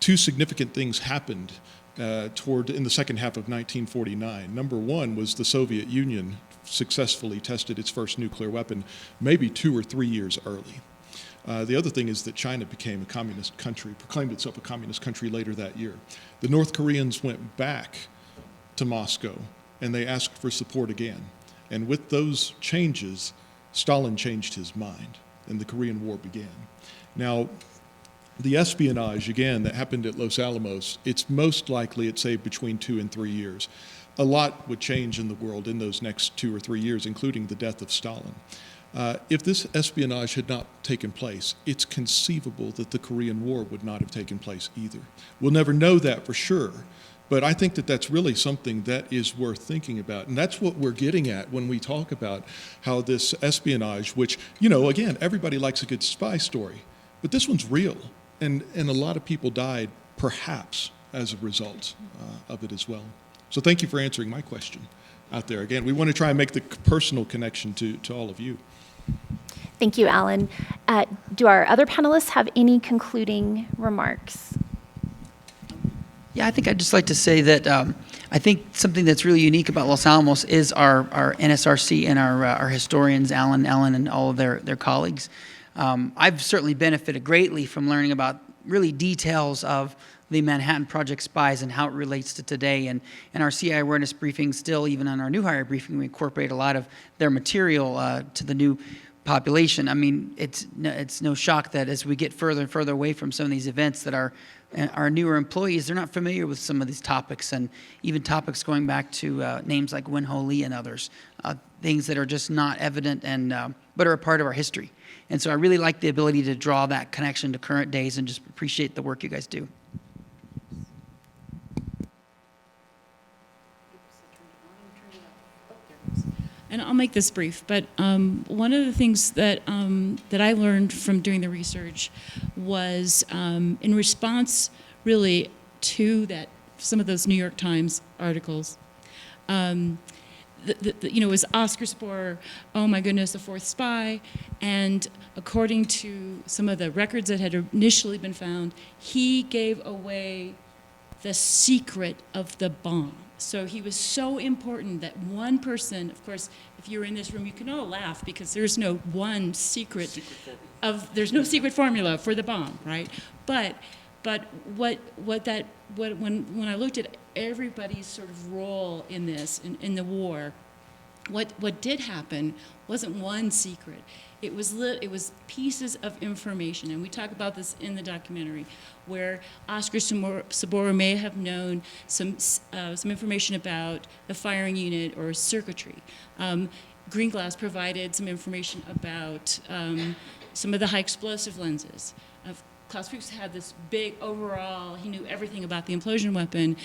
Two significant things happened in the second half of 1949. Number one was the Soviet Union successfully tested its first nuclear weapon maybe 2 or 3 years early. The other thing is that China became a communist country, proclaimed itself a communist country later that year. The North Koreans went back to Moscow and they asked for support again. And with those changes, Stalin changed his mind and the Korean War began. Now, the espionage, again, that happened at Los Alamos, it's most likely, it's say, between 2 and 3 years. A lot would change in the world in those next 2 or 3 years, including the death of Stalin. If this espionage had not taken place, it's conceivable that the Korean War would not have taken place either. We'll never know that for sure, but I think that that's really something that is worth thinking about. And that's what we're getting at when we talk about how this espionage, which, again, everybody likes a good spy story, but this one's real. And a lot of people died, perhaps, as a result of it as well. So thank you for answering my question out there. Again, we want to try and make the personal connection to all of you. Thank you, Alan. Do our other panelists have any concluding remarks? Yeah, I think I'd just like to say that I think something that's really unique about Los Alamos is our NSRC and our historians, Ellen, and all of their colleagues. I've certainly benefited greatly from learning about really details of the Manhattan Project Spies and how it relates to today. And in our CI awareness briefing, still even on our new hire briefing, we incorporate a lot of their material to the new population. I mean, it's no shock that as we get further and further away from some of these events, that our newer employees, they're not familiar with some of these topics, and even topics going back to names like Wen Ho Lee and others, things that are just not evident and but are a part of our history. And so I really like the ability to draw that connection to current days and just appreciate the work you guys do. And I'll make this brief, but one of the things that I learned from doing the research was in response, really, to some of those New York Times articles. It was Oscar Seborer, oh my goodness, the fourth spy, and according to some of the records that had initially been found, he gave away the secret of the bomb. So he was so important that one person, of course, if you're in this room, you can all laugh because there's no one secret there's no secret formula for the bomb, right? But when I looked at everybody's sort of role in this, in the war, what did happen wasn't one secret. It was pieces of information, and we talk about this in the documentary, where Oscar Seborer may have known some information about the firing unit or circuitry. Greenglass provided some information about some of the high explosive lenses. Klaus Fuchs had this big overall, he knew everything about the implosion weapon.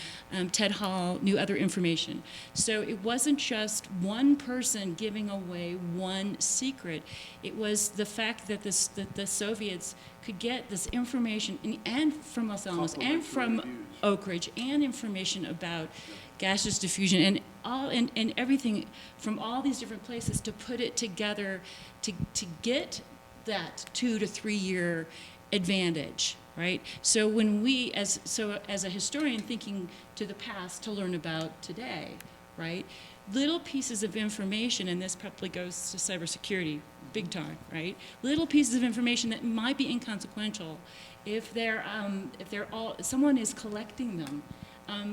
Ted Hall knew other information. So it wasn't just one person giving away one secret. It was the fact that the Soviets could get this information and from Los Alamos and from Oak Ridge and information about gaseous diffusion and everything from all these different places to put it together to get that 2 to 3 year advantage, right? So when as a historian thinking to the past to learn about today, right? Little pieces of information, and this probably goes to cybersecurity big time, right? Little pieces of information that might be inconsequential, if someone is collecting them,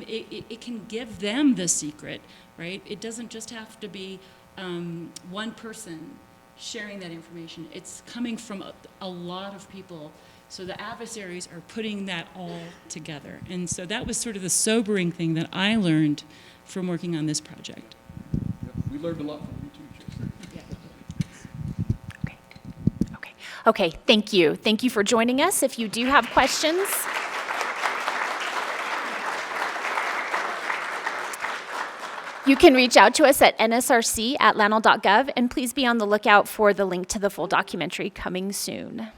it can give them the secret, right? It doesn't just have to be one person sharing that information. It's coming from a lot of people. So the adversaries are putting that all together. And so that was sort of the sobering thing that I learned from working on this project. We learned a lot from you too, Jessica. Okay, thank you. Thank you for joining us. If you do have questions, you can reach out to us at nsrc@lanel.gov, and please be on the lookout for the link to the full documentary coming soon.